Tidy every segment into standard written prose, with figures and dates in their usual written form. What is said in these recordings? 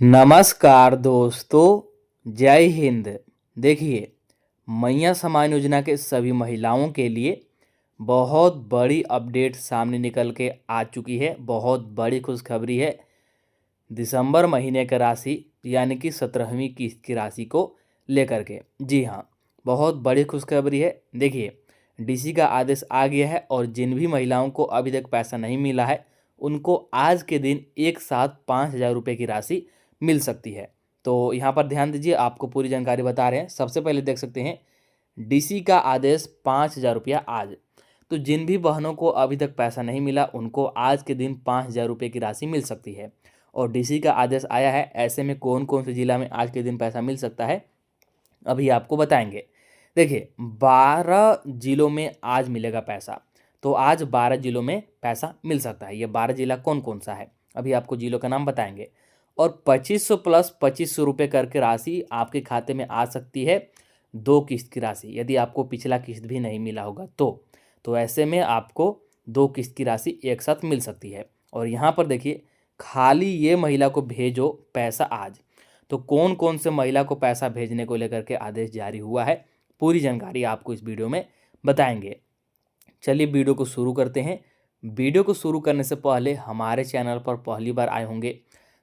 नमस्कार दोस्तों, जय हिंद। देखिए, मैया सम्मान योजना के सभी महिलाओं के लिए बहुत बड़ी अपडेट सामने निकल के आ चुकी है। बहुत बड़ी खुशखबरी है। दिसंबर महीने का राशि यानी कि 17वीं किस्त की राशि को लेकर के। जी हाँ, बहुत बड़ी खुशखबरी है। देखिए, डीसी का आदेश आ गया है और जिन भी महिलाओं को अभी तक पैसा नहीं मिला है उनको आज के दिन एक साथ 5,000 रुपये की राशि मिल सकती है। तो यहाँ पर ध्यान दीजिए, आपको पूरी जानकारी बता रहे हैं। सबसे पहले देख सकते हैं, डीसी का आदेश 5,000 रुपया आज। तो जिन भी बहनों को अभी तक पैसा नहीं मिला उनको आज के दिन 5,000 रुपये की राशि मिल सकती है। और डीसी का आदेश आया है, ऐसे में कौन कौन से जिला में आज के दिन पैसा मिल सकता है अभी आपको बताएंगे। देखिए, 12 जिलों में आज मिलेगा पैसा। तो आज 12 जिलों में पैसा मिल सकता है। ये 12 जिला कौन कौन सा है अभी आपको जिलों का नाम बताएंगे। और 2500 प्लस 2500 रुपये करके राशि आपके खाते में आ सकती है। 2 किस्त की राशि, यदि आपको पिछला किस्त भी नहीं मिला होगा तो ऐसे में आपको 2 किस्त की राशि एक साथ मिल सकती है। और यहाँ पर देखिए, खाली ये महिला को भेजो पैसा आज। तो कौन कौन से महिला को पैसा भेजने को लेकर के आदेश जारी हुआ है, पूरी जानकारी आपको इस वीडियो में बताएंगे। चलिए वीडियो को शुरू करते हैं। वीडियो को शुरू करने से पहले हमारे चैनल पर पहली बार आए होंगे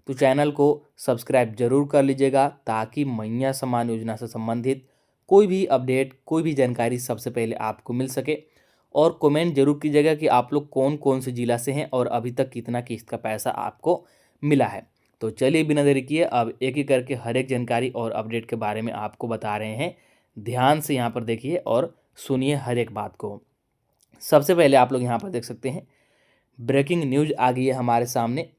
तो चैनल को सब्सक्राइब जरूर कर लीजिएगा, ताकि मैया सम्मान योजना से संबंधित कोई भी अपडेट, कोई भी जानकारी सबसे पहले आपको मिल सके। और कमेंट जरूर कीजिएगा कि आप लोग कौन कौन से जिला से हैं और अभी तक कितना किस्त का पैसा आपको मिला है। तो चलिए बिना देरी किए अब एक एक करके हर एक जानकारी और अपडेट के बारे में आपको बता रहे हैं। ध्यान से यहाँ पर देखिए और सुनिए हर एक बात को। सबसे पहले आप लोग यहाँ पर देख सकते हैं, ब्रेकिंग न्यूज आ गई है हमारे सामने।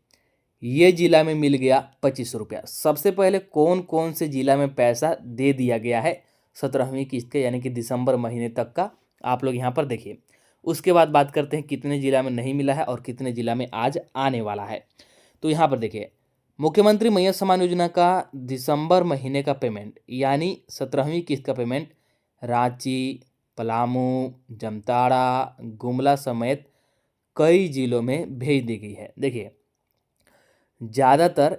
ये जिला में मिल गया 2500 रुपया। सबसे पहले कौन कौन से जिला में पैसा दे दिया गया है 17वीं किस्त के, यानी कि दिसंबर महीने तक का, आप लोग यहाँ पर देखिए। उसके बाद बात करते हैं कितने जिला में नहीं मिला है और कितने जिला में आज आने वाला है। तो यहाँ पर देखिए, मुख्यमंत्री मैया सम्मान योजना का दिसंबर महीने का पेमेंट यानी 17वीं किस्त का पेमेंट रांची, पलामू, जामताड़ा, गुमला समेत कई जिलों में भेज दी गई है। देखिए, ज़्यादातर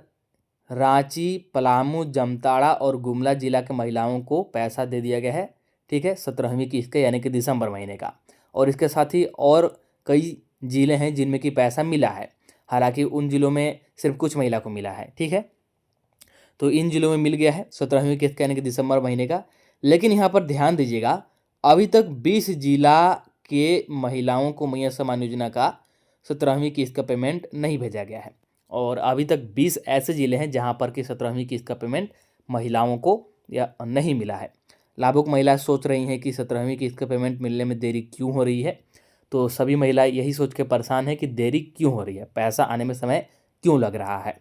रांची, पलामू, जामताड़ा और गुमला जिला के महिलाओं को पैसा दे दिया गया है। ठीक है, 17वीं किस्त का यानी कि दिसंबर महीने का। और इसके साथ ही और कई जिले हैं जिनमें कि पैसा मिला है। हालांकि उन जिलों में सिर्फ कुछ महिला को मिला है। ठीक है, तो इन जिलों में मिल गया है 17वीं किस्त का यानी कि दिसंबर महीने का। लेकिन यहाँ पर ध्यान दीजिएगा, अभी तक 20 जिला के महिलाओं को मैया सम्मान योजना का 17वीं किस्त का पेमेंट नहीं भेजा गया है। और अभी तक 20 ऐसे ज़िले हैं जहां पर कि 17वीं किस्त का पेमेंट महिलाओं को या नहीं मिला है। लाभुक महिलाएं सोच रही हैं कि 17वीं किस्त का पेमेंट मिलने में देरी क्यों हो रही है। तो सभी महिलाएं यही सोच के परेशान हैं कि देरी क्यों हो रही है, पैसा आने में समय क्यों लग रहा है,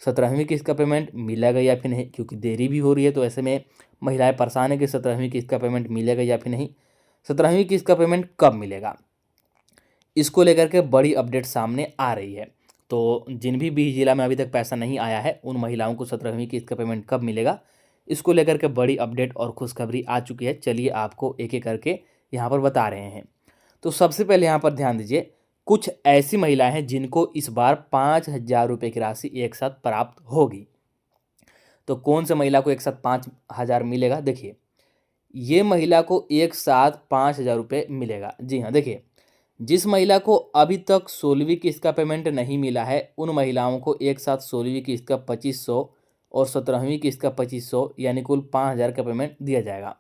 17वीं किस्त का पेमेंट मिलेगा या फिर नहीं, क्योंकि देरी भी हो रही है। तो ऐसे में महिलाएं परेशान है कि 17वीं किस्त का पेमेंट मिलेगा या फिर नहीं, 17वीं किस्त का पेमेंट कब मिलेगा, इसको लेकर के बड़ी अपडेट सामने आ रही है। तो जिन भी 20 जिला में अभी तक पैसा नहीं आया है उन महिलाओं को 17वीं किस्त का पेमेंट कब मिलेगा, इसको लेकर के बड़ी अपडेट और खुशखबरी आ चुकी है। चलिए आपको एक एक करके यहाँ पर बता रहे हैं। तो सबसे पहले यहाँ पर ध्यान दीजिए, कुछ ऐसी महिलाएं हैं जिनको इस बार 5,000 रुपये की राशि एक साथ प्राप्त होगी। तो कौन से महिला को एक साथ 5,000 मिलेगा? देखिए, ये महिला को एक साथ 5,000 रुपये मिलेगा। जी हाँ, देखिए, जिस महिला को अभी तक 16वीं किस्त का पेमेंट नहीं मिला है उन महिलाओं को एक साथ 16वीं किस्त का 2500 और 17वीं किस्त का 2500 यानी कुल 5,000 का पेमेंट दिया जाएगा।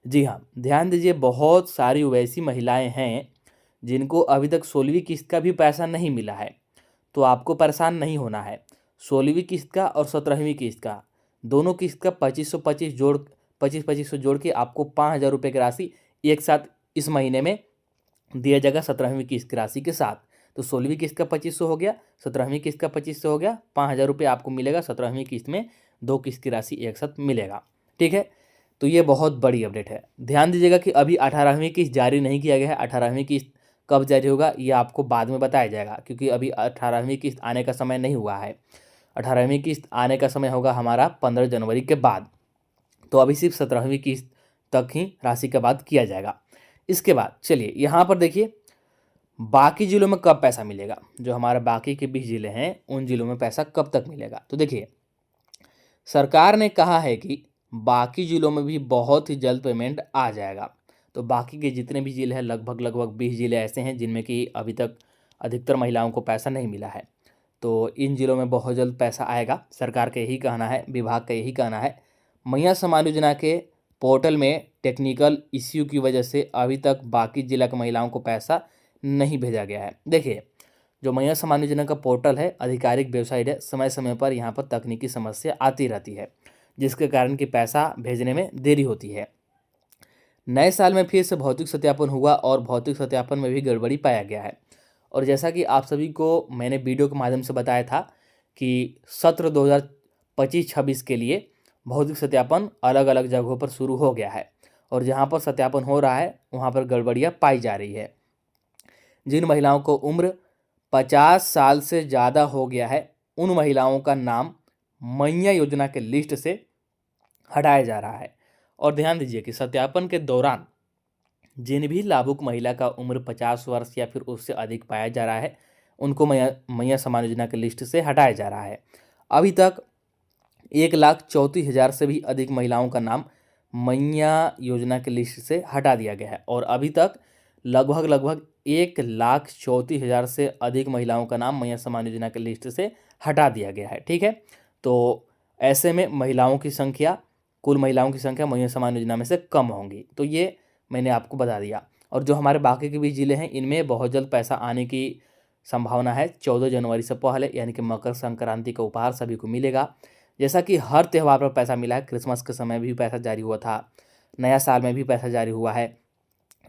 जी हाँ, ध्यान दीजिए, बहुत सारी वैसी महिलाएं हैं जिनको अभी तक 16वीं किस्त का भी पैसा नहीं मिला है। तो आपको परेशान नहीं होना है। 16वीं किस्त का और 17वीं किस्त का, दोनों किस्त का 25,000 जोड़ के आपको 5,000 रुपये की राशि एक साथ इस महीने में दिया जाएगा 17वीं किस्त की राशि के साथ। तो 16वीं किस्त का 2500 हो गया, 17वीं किस्त का 2500 हो गया, 5,000 रुपये आपको मिलेगा 17वीं किस्त में। 2 किस्त की राशि एक साथ मिलेगा। ठीक है, तो ये बहुत बड़ी अपडेट है। ध्यान दीजिएगा कि अभी 18वीं किस्त जारी नहीं किया गया है। 18वीं किस्त कब जारी होगा ये आपको बाद में बताया जाएगा, क्योंकि अभी 18वीं किस्त आने का समय नहीं हुआ है। 18वीं किस्त आने का समय होगा हमारा 15 जनवरी के बाद। तो अभी सिर्फ 17वीं किस्त तक ही राशि का बात किया जाएगा। इसके बाद चलिए यहाँ पर देखिए, बाकी जिलों में कब पैसा मिलेगा। जो हमारे बाकी के 20 जिले हैं उन जिलों में पैसा कब तक मिलेगा। तो देखिए, सरकार ने कहा है कि बाकी जिलों में भी बहुत ही जल्द पेमेंट आ जाएगा। तो बाकी के जितने भी जिले हैं, लगभग 20 जिले ऐसे हैं जिनमें कि अभी तक अधिकतर महिलाओं को पैसा नहीं मिला है। तो इन जिलों में बहुत जल्द पैसा आएगा, सरकार का यही कहना है, विभाग का यही कहना है। मैया सम्मान योजना के पोर्टल में टेक्निकल इश्यू की वजह से अभी तक बाकी जिला की महिलाओं को पैसा नहीं भेजा गया है। देखिए, जो मैया सम्मान योजना का पोर्टल है, आधिकारिक वेबसाइट है, समय समय पर यहाँ पर तकनीकी समस्या आती रहती है, जिसके कारण कि पैसा भेजने में देरी होती है। नए साल में फिर से भौतिक सत्यापन हुआ और भौतिक सत्यापन में भी गड़बड़ी पाया गया है। और जैसा कि आप सभी को मैंने वीडियो के माध्यम से बताया था कि सत्र 2025-26 के लिए भौतिक सत्यापन अलग अलग जगहों पर शुरू हो गया है, और जहां पर सत्यापन हो रहा है वहां पर गड़बड़ियां पाई जा रही है। जिन महिलाओं को उम्र 50 साल से ज़्यादा हो गया है, उन महिलाओं का नाम मैया योजना के लिस्ट से हटाया जा रहा है। और ध्यान दीजिए कि सत्यापन के दौरान जिन भी लाभुक महिला का उम्र 50 वर्ष या फिर उससे अधिक पाया जा रहा है, उनको मैया सम्मान योजना के लिस्ट से हटाया जा रहा है। अभी तक 1,34,000 से भी अधिक महिलाओं का नाम मैया योजना के लिस्ट से हटा दिया गया है, और अभी तक लगभग 1,34,000 से अधिक महिलाओं का नाम मैया सम्मान योजना के लिस्ट से हटा दिया गया है। ठीक है, तो ऐसे में महिलाओं की संख्या, कुल महिलाओं की संख्या मैया सम्मान योजना में से कम होंगी। तो ये मैंने आपको बता दिया। और जो हमारे बाकी के भी ज़िले हैं, इनमें बहुत जल्द पैसा आने की संभावना है। 14 जनवरी से पहले, यानी कि मकर संक्रांति का उपहार सभी को मिलेगा। जैसा कि हर त्यौहार पर पैसा मिला है, क्रिसमस के समय भी पैसा जारी हुआ था, नया साल में भी पैसा जारी हुआ है,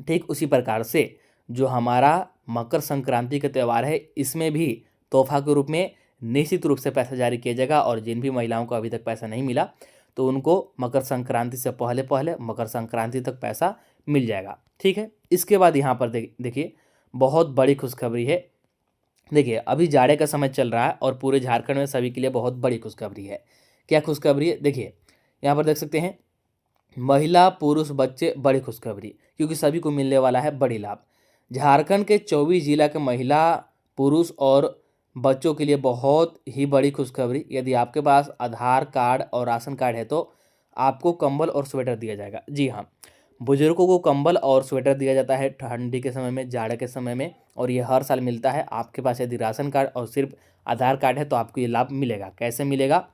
ठीक उसी प्रकार से जो हमारा मकर संक्रांति का त्यौहार है, इसमें भी तोहफा के रूप में निश्चित रूप से पैसा जारी किया जाएगा। और जिन भी महिलाओं को अभी तक पैसा नहीं मिला, तो उनको मकर संक्रांति से पहले मकर संक्रांति तक पैसा मिल जाएगा। ठीक है, इसके बाद यहाँ पर देखिए बहुत बड़ी खुशखबरी है। देखिए, अभी जाड़े का समय चल रहा है और पूरे झारखंड में सभी के लिए बहुत बड़ी खुशखबरी है। क्या खुशखबरी है? देखिए, यहाँ पर देख सकते हैं, महिला पुरुष बच्चे बड़ी खुशखबरी, क्योंकि सभी को मिलने वाला है बड़ी लाभ। झारखंड के 24 जिला के महिला पुरुष और बच्चों के लिए बहुत ही बड़ी खुशखबरी। यदि आपके पास आधार कार्ड और राशन कार्ड है तो आपको कंबल और स्वेटर दिया जाएगा। जी हाँ, बुजुर्गों को कंबल और स्वेटर दिया जाता है ठंडी के समय में, जाड़े के समय में, और ये हर साल मिलता है। आपके पास यदि राशन कार्ड और सिर्फ आधार कार्ड है तो आपको ये लाभ मिलेगा। कैसे मिलेगा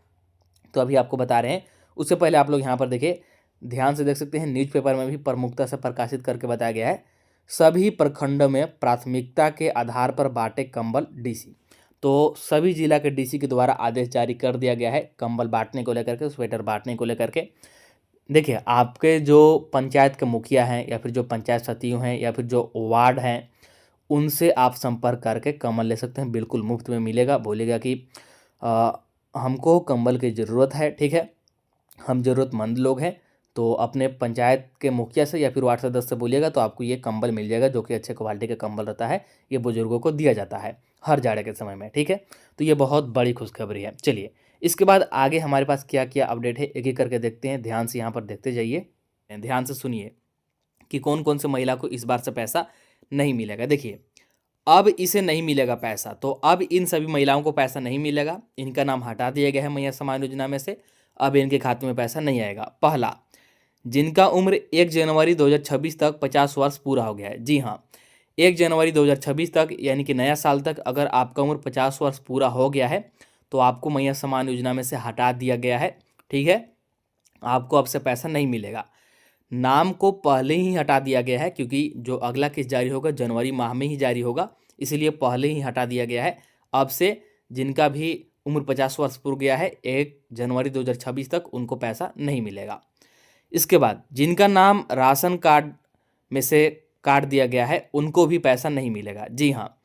तो अभी आपको बता रहे हैं। उससे पहले आप लोग यहाँ पर देखिए, ध्यान से देख सकते हैं, न्यूज़पेपर में भी प्रमुखता से प्रकाशित करके बताया गया है, सभी प्रखंडों में प्राथमिकता के आधार पर बांटे कंबल डीसी। तो सभी जिला के डीसी के द्वारा आदेश जारी कर दिया गया है कंबल बांटने को लेकर के, स्वेटर बांटने को लेकर के। देखिए, आपके जो पंचायत के मुखिया हैं या फिर जो पंचायत सचिव हैं या फिर जो वार्ड हैं, उनसे आप संपर्क करके कंबल ले सकते हैं, बिल्कुल मुफ्त में मिलेगा। बोलेगा कि हमको कंबल की ज़रूरत है, ठीक है, हम ज़रूरतमंद लोग हैं, तो अपने पंचायत के मुखिया से या फिर वार्ड सदस्य से बोलिएगा तो आपको ये कंबल मिल जाएगा, जो कि अच्छे क्वालिटी का कंबल रहता है। ये बुजुर्गों को दिया जाता है हर जाड़े के समय में। ठीक है, तो ये बहुत बड़ी खुशखबरी है। चलिए, इसके बाद आगे हमारे पास क्या क्या अपडेट है, एक एक करके देखते हैं। ध्यान से यहाँ पर देखते जाइए, ध्यान से सुनिए कि कौन कौन से महिला को इस बार से पैसा नहीं मिलेगा। देखिए, अब इसे नहीं मिलेगा पैसा, तो अब इन सभी महिलाओं को पैसा नहीं मिलेगा। इनका नाम हटा दिया गया है मैया सम्मान योजना में से। अब इनके खाते में पैसा नहीं आएगा। पहला, जिनका उम्र 1 जनवरी 2026 तक 50 वर्ष पूरा हो गया है। जी हाँ, 1 जनवरी 2026 तक, यानी कि नया साल तक अगर आपका उम्र 50 वर्ष पूरा हो गया है तो आपको मैया सम्मान योजना में से हटा दिया गया है। ठीक है, आपको अब से पैसा नहीं मिलेगा। नाम को पहले ही हटा दिया गया है, क्योंकि जो अगला किस्त जारी होगा जनवरी माह में ही जारी होगा, इसलिए पहले ही हटा दिया गया है। अब से जिनका भी उम्र 50 वर्ष पूरा गया है 1 जनवरी 2026 तक, उनको पैसा नहीं मिलेगा। इसके बाद जिनका नाम राशन कार्ड में से काट दिया गया है, उनको भी पैसा नहीं मिलेगा। जी हाँ,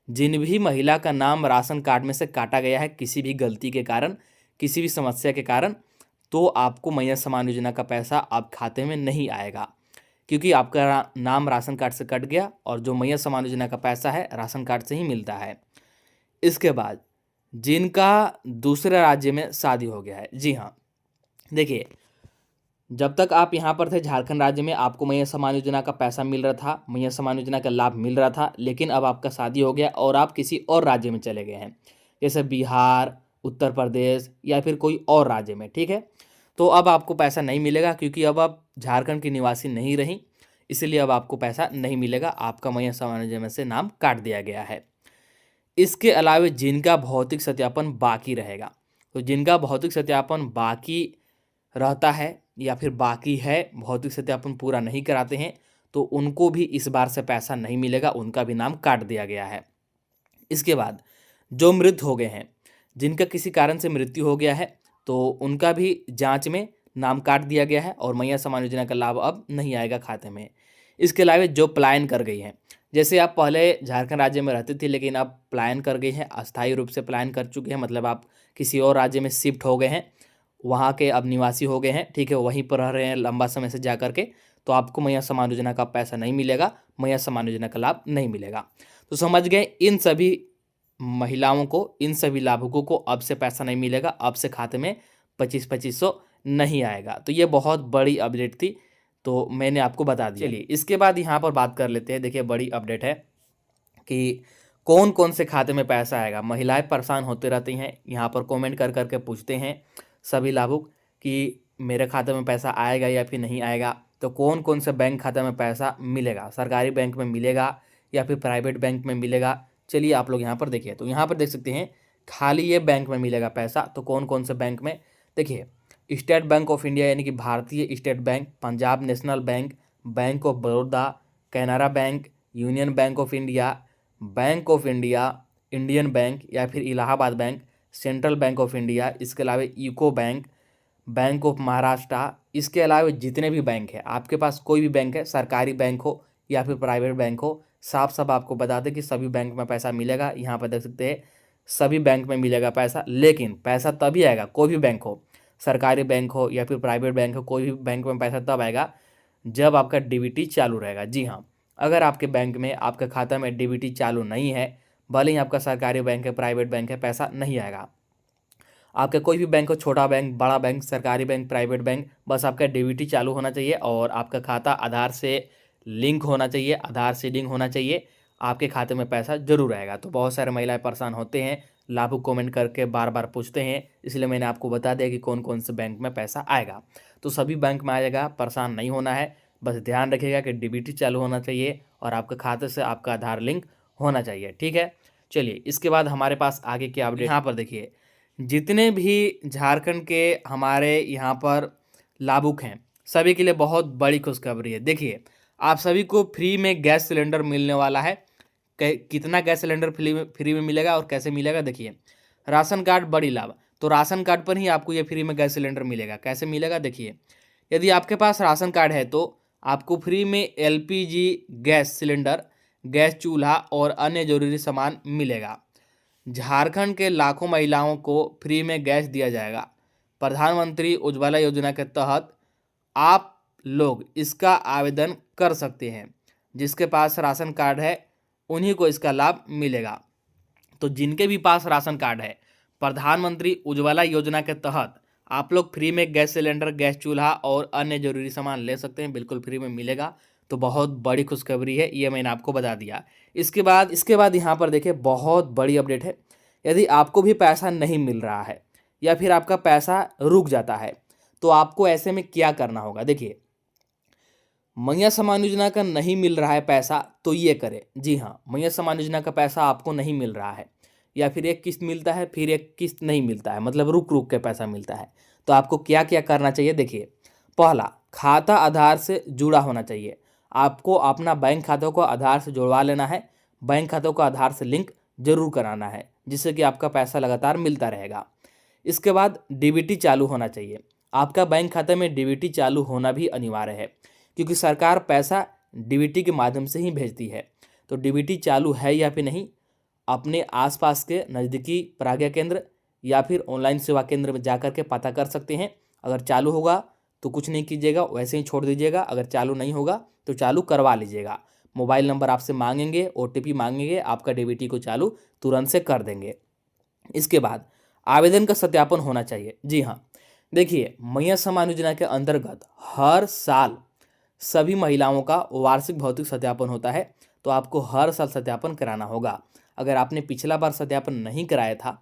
जिन भी महिला का नाम राशन कार्ड में से काटा गया है किसी भी गलती के कारण, किसी भी समस्या के कारण, तो आपको मैया सम्मान योजना का पैसा आप खाते में नहीं आएगा, क्योंकि आपका नाम राशन कार्ड से कट गया और जो मैया सम्मान योजना का पैसा है राशन कार्ड से ही मिलता है। इसके बाद जिनका दूसरे राज्य में शादी हो गया है। जी हाँ, देखिए, जब तक आप यहाँ पर थे झारखंड राज्य में, आपको मैया सम्मान योजना का पैसा मिल रहा था, मैया सम्मान योजना का लाभ मिल रहा था। लेकिन अब आपका शादी हो गया और आप किसी और राज्य में चले गए हैं, जैसे बिहार, उत्तर प्रदेश या फिर कोई और राज्य में, ठीक है। तो अब आपको पैसा नहीं मिलेगा क्योंकि अब आप झारखंड की निवासी नहीं रही, इसलिए अब आपको पैसा नहीं मिलेगा, आपका मैया समाज योजना में से नाम काट दिया गया है। इसके अलावा जिनका भौतिक सत्यापन बाकी रहेगा, तो जिनका भौतिक सत्यापन बाकी रहता है या फिर बाकी है, भौतिक सत्यापन पूरा नहीं कराते हैं, तो उनको भी इस बार से पैसा नहीं मिलेगा, उनका भी नाम काट दिया गया है। इसके बाद जो मृत हो गए हैं, जिनका किसी कारण से मृत्यु हो गया है, तो उनका भी जांच में नाम काट दिया गया है और मैया समान योजना का लाभ अब नहीं आएगा खाते में। इसके अलावा जो पलायन कर गई हैं, जैसे आप पहले झारखंड राज्य में रहते थे लेकिन आप पलायन कर गए हैं, अस्थायी रूप से पलायन कर चुके हैं, मतलब आप किसी और राज्य में शिफ्ट हो गए हैं, वहाँ के अब निवासी हो गए हैं, ठीक है, वहीं पर रह रहे हैं लंबा समय से जा करके, तो आपको मैया समान योजना का पैसा नहीं मिलेगा, मैया समान योजना का लाभ नहीं मिलेगा। तो समझ गए, इन सभी महिलाओं को, इन सभी लाभुकों को अब से पैसा नहीं मिलेगा, अब से खाते में 2500 नहीं आएगा। तो ये बहुत बड़ी अपडेट थी, तो मैंने आपको बता दिया। चलिए इसके बाद यहाँ पर बात कर लेते हैं। देखिए बड़ी अपडेट है कि कौन कौन से खाते में पैसा आएगा। महिलाएं परेशान होते रहती हैं, यहाँ पर कमेंट कर करके पूछते हैं सभी लाभुक कि मेरे खाते में पैसा आएगा या फिर नहीं आएगा। तो कौन कौन से बैंक खाते में पैसा मिलेगा, सरकारी बैंक में मिलेगा या फिर प्राइवेट बैंक में मिलेगा, चलिए आप लोग यहाँ पर देखिए। तो यहाँ पर देख सकते हैं खाली ये बैंक में मिलेगा पैसा। तो कौन कौन से बैंक में, देखिए स्टेट बैंक ऑफ इंडिया यानी कि भारतीय state bank, Punjab national bank, bank of Baroda, Canara bank, union bank of India, bank of India, Indian bank या फिर Allahabad bank, central bank of India, इसके अलावा UCO bank, bank of Maharashtra. इसके अलावा जितने भी बैंक है, आपके पास कोई भी बैंक है, सरकारी बैंक हो या फिर प्राइवेट बैंक हो, साफ साफ आपको बता दें कि सभी बैंक में पैसा मिलेगा। यहाँ पर देख सकते हैं सभी बैंक में मिलेगा पैसा, लेकिन पैसा तभी आएगा, कोई भी बैंक हो, सरकारी बैंक हो या फिर प्राइवेट बैंक हो, कोई भी बैंक में पैसा तब आएगा जब आपका डीबीटी चालू रहेगा। जी हाँ, अगर आपके बैंक में, आपके खाता में डीबीटी चालू नहीं है, भले ही आपका सरकारी बैंक है, प्राइवेट बैंक है, पैसा नहीं आएगा। आपका कोई भी बैंक हो, छोटा बैंक, बड़ा बैंक, सरकारी बैंक, प्राइवेट बैंक, बस आपका डीबीटी चालू होना चाहिए और आपका खाता आधार से लिंक होना चाहिए, आधार से लिंक होना चाहिए, आपके खाते में पैसा जरूर आएगा। तो बहुत सारे महिलाएं परेशान होते हैं, लाभुक कमेंट करके बार बार पूछते हैं, इसलिए मैंने आपको बता दिया कि कौन कौन से बैंक में पैसा आएगा। तो सभी बैंक में आएगा, परेशान नहीं होना है, बस ध्यान रखिएगा कि डीबीटी चालू होना चाहिए और आपके खाते से आपका आधार लिंक होना चाहिए, ठीक है। चलिए इसके बाद हमारे पास आगे की अपडेट, यहाँ पर देखिए जितने भी झारखंड के हमारे यहाँ पर लाभुक हैं, सभी के लिए बहुत बड़ी खुशखबरी है। देखिए आप सभी को फ्री में गैस सिलेंडर मिलने वाला है। कितना गैस सिलेंडर फ्री में मिलेगा और कैसे मिलेगा, देखिए राशन कार्ड बड़ी लाभ, तो राशन कार्ड पर ही आपको ये फ्री में गैस सिलेंडर मिलेगा। कैसे मिलेगा, देखिए यदि आपके पास राशन कार्ड है तो आपको फ्री में एलपीजी गैस सिलेंडर, गैस चूल्हा और अन्य जरूरी सामान मिलेगा। झारखंड के लाखों महिलाओं को फ्री में गैस दिया जाएगा। प्रधानमंत्री उज्ज्वला योजना के तहत आप लोग इसका आवेदन कर सकते हैं। जिसके पास राशन कार्ड है उन्हीं को इसका लाभ मिलेगा। तो जिनके भी पास राशन कार्ड है, प्रधानमंत्री उज्ज्वला योजना के तहत आप लोग फ्री में गैस सिलेंडर, गैस चूल्हा और अन्य जरूरी सामान ले सकते हैं, बिल्कुल फ्री में मिलेगा। तो बहुत बड़ी खुशखबरी है, ये मैंने आपको बता दिया। इसके बाद यहाँ पर देखिए बहुत बड़ी अपडेट है। यदि आपको भी पैसा नहीं मिल रहा है या फिर आपका पैसा रुक जाता है, तो आपको ऐसे में क्या करना होगा। देखिए मैया समान योजना का नहीं मिल रहा है पैसा, तो ये करें। जी हाँ, मैया समान योजना का पैसा आपको नहीं मिल रहा है या फिर एक किस्त मिलता है फिर एक किस्त नहीं मिलता है, मतलब रुक रुक के पैसा मिलता है, तो आपको क्या क्या करना चाहिए। देखिए पहला, खाता आधार से जुड़ा होना चाहिए। आपको अपना बैंक खातों को आधार से जुड़वा लेना है, बैंक खातों को आधार से लिंक जरूर कराना है, जिससे कि आपका पैसा लगातार मिलता रहेगा। इसके बाद डीबीटी चालू होना चाहिए। आपका बैंक खाते में डीबीटी चालू होना भी अनिवार्य है, क्योंकि सरकार पैसा डीबीटी के माध्यम से ही भेजती है। तो डीबीटी चालू है या फिर नहीं, अपने आसपास के नज़दीकी प्राज्ञा केंद्र या फिर ऑनलाइन सेवा केंद्र में जाकर के पता कर सकते हैं। अगर चालू होगा तो कुछ नहीं कीजिएगा, वैसे ही छोड़ दीजिएगा। अगर चालू नहीं होगा तो चालू करवा लीजिएगा। मोबाइल नंबर आपसे मांगेंगे, ओटीपी मांगेंगे, आपका डीबीटी को चालू तुरंत से कर देंगे। इसके बाद आवेदन का सत्यापन होना चाहिए। जी हाँ, देखिए मैया समान योजना के अंतर्गत हर साल सभी महिलाओं का वार्षिक भौतिक सत्यापन होता है, तो आपको हर साल सत्यापन कराना होगा। अगर आपने पिछला बार सत्यापन नहीं कराया था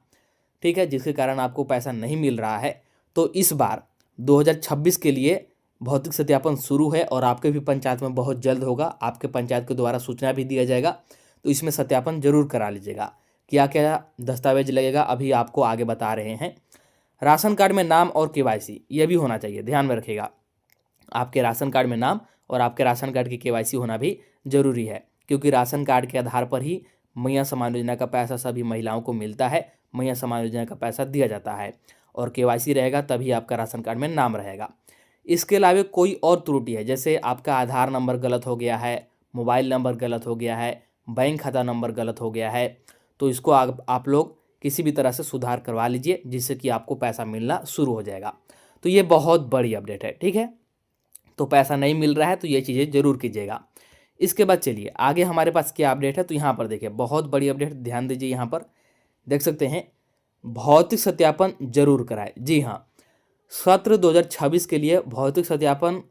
ठीक है, जिसके कारण आपको पैसा नहीं मिल रहा है, तो इस बार 2026 के लिए भौतिक सत्यापन शुरू है और आपके भी पंचायत में बहुत जल्द होगा। आपके पंचायत के द्वारा सूचना भी दिया जाएगा, तो इसमें सत्यापन जरूर करा लीजिएगा। क्या क्या दस्तावेज लगेगा अभी आपको आगे बता रहे हैं। राशन कार्ड में नाम और केवाईसी यह भी होना चाहिए, ध्यान में रखिएगा। आपके राशन कार्ड में नाम और आपके राशन कार्ड की केवाईसी होना भी जरूरी है, क्योंकि राशन कार्ड के आधार पर ही मैया सम्मान योजना का पैसा सभी महिलाओं को मिलता है, मैया सम्मान योजना का पैसा दिया जाता है। और केवाईसी रहेगा तभी आपका राशन कार्ड में नाम रहेगा। इसके अलावा कोई और त्रुटि है, जैसे आपका आधार नंबर गलत हो गया है, मोबाइल नंबर गलत हो गया है, बैंक खाता नंबर गलत हो गया है, तो इसको आप लोग किसी भी तरह से सुधार करवा लीजिए, जिससे कि आपको पैसा मिलना शुरू हो जाएगा। तो ये बहुत बड़ी अपडेट है, ठीक है। तो पैसा नहीं मिल रहा है तो ये चीज़ें जरूर कीजिएगा। इसके बाद चलिए आगे हमारे पास क्या अपडेट है, तो यहाँ पर देखिए बहुत बड़ी अपडेट, ध्यान दीजिए। यहाँ पर देख सकते हैं भौतिक सत्यापन जरूर कराए। जी हाँ, सत्र 2026 के लिए भौतिक सत्यापन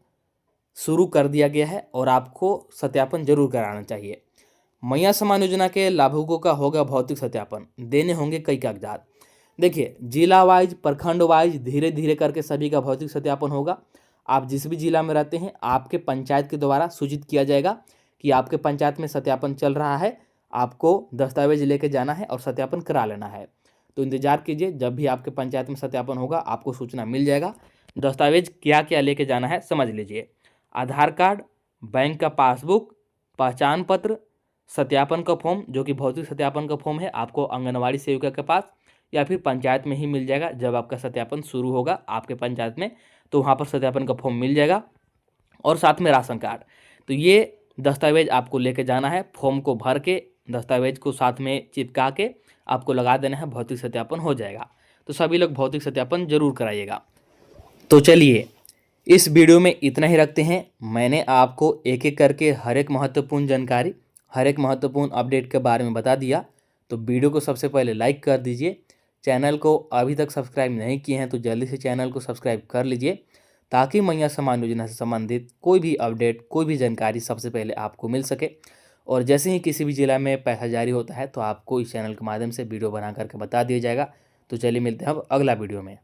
शुरू कर दिया गया है और आपको सत्यापन जरूर कराना चाहिए। मैया सम्मान योजना के लाभुकों का होगा भौतिक सत्यापन, देने होंगे कई कागजात। देखिए जिला वाइज, प्रखंड वाइज धीरे धीरे करके सभी का भौतिक सत्यापन होगा। आप जिस भी जिला में रहते हैं आपके पंचायत के द्वारा सूचित किया जाएगा कि आपके पंचायत में सत्यापन चल रहा है, आपको दस्तावेज लेके जाना है और सत्यापन करा लेना है। तो इंतजार कीजिए, जब भी आपके पंचायत में सत्यापन होगा आपको सूचना मिल जाएगा। दस्तावेज क्या क्या लेके जाना है समझ लीजिए। आधार कार्ड, बैंक का पासबुक, पहचान पत्र, सत्यापन का फॉर्म जो कि भौतिक सत्यापन का फॉर्म है, आपको आंगनवाड़ी सेविका के पास या फिर पंचायत में ही मिल जाएगा। जब आपका सत्यापन शुरू होगा आपके पंचायत में तो वहाँ पर सत्यापन का फॉर्म मिल जाएगा, और साथ में राशन कार्ड। तो ये दस्तावेज आपको लेके जाना है, फॉर्म को भर के दस्तावेज को साथ में चिपका के आपको लगा देना है, भौतिक सत्यापन हो जाएगा। तो सभी लोग भौतिक सत्यापन जरूर कराइएगा। तो चलिए इस वीडियो में इतना ही रखते हैं। मैंने आपको एक एक करके हर एक महत्वपूर्ण जानकारी, हर एक महत्वपूर्ण अपडेट के बारे में बता दिया। तो वीडियो को सबसे पहले लाइक कर दीजिए। चैनल को अभी तक सब्सक्राइब नहीं किए हैं तो जल्दी से चैनल को सब्सक्राइब कर लीजिए, ताकि मैया सम्मान योजना से संबंधित कोई भी अपडेट, कोई भी जानकारी सबसे पहले आपको मिल सके। और जैसे ही किसी भी जिला में पैसा जारी होता है तो आपको इस चैनल के माध्यम से वीडियो बना करके बता दिया जाएगा। तो चलिए मिलते हैं अब अगला वीडियो में।